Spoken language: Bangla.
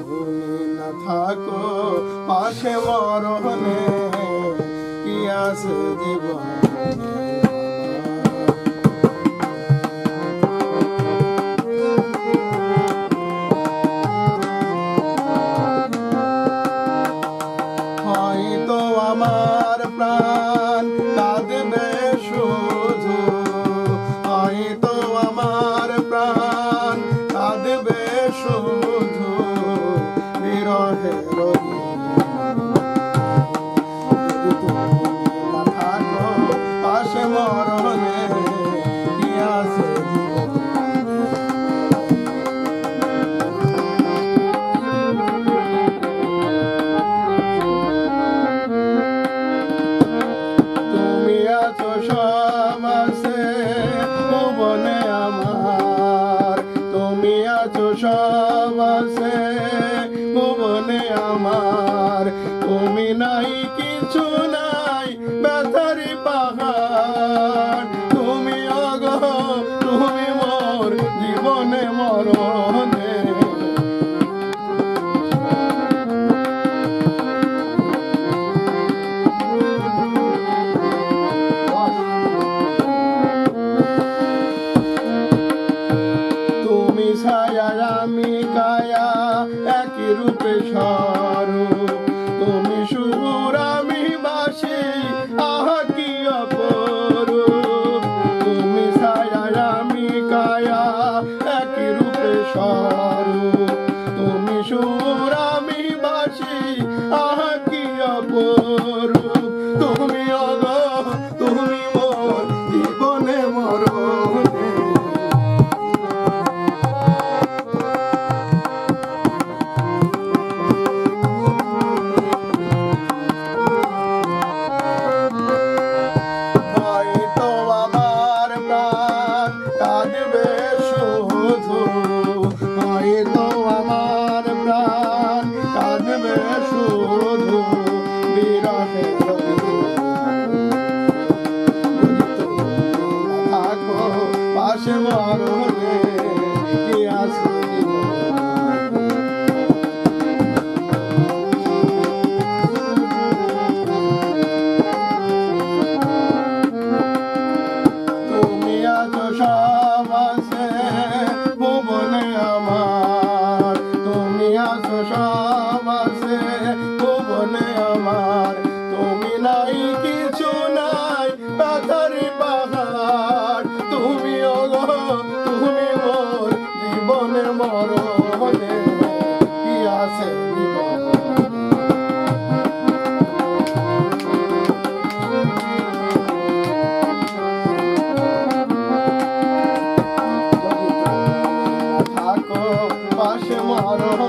তুমি না থাকো পাশে মরণে কি আছে জীবনে হয়তো আমার প্রাণ কাঁদবে শুধু হয়তো আমার প্রাণ কাঁদবে শুধু বিরহের পাশে মরণে কি আছে তুমি আছো সব আছে ভুবনে আমার তুমি আছো সব আছে ভুবনে আমার তুমি নাই কিছু নাই ব্যথারি পাহাড় তুমি অগ তুমি মোর জীবনে মরণে তুমি ছায়া আমি কায়া একই রূপে স্বরূপ তুমি সুর আমি বাসি আহা কি অপরূপ তুমি ছায়া আমি কায়া একই রূপে স্বরূপ তুমি সুর আমি বাসি আহা কি অপরূপ তুমি অগ তুমি মোর জীবনে মরণে কাঁদবে শুধু হয়তো আমার প্রাণ কাঁদবে শুধু বিরহের থাকো পাশে মরণে কি আছে তুমি আছো সব আছে ভুবনে আমার তুমি আছো সব আছে ভুবনে আমার তুমি নাই কিছু নাই ব্যথারি পাহাড় তুমি ওগো তুমি মোর জীবনে মরণে কি আছে পাশে মরণে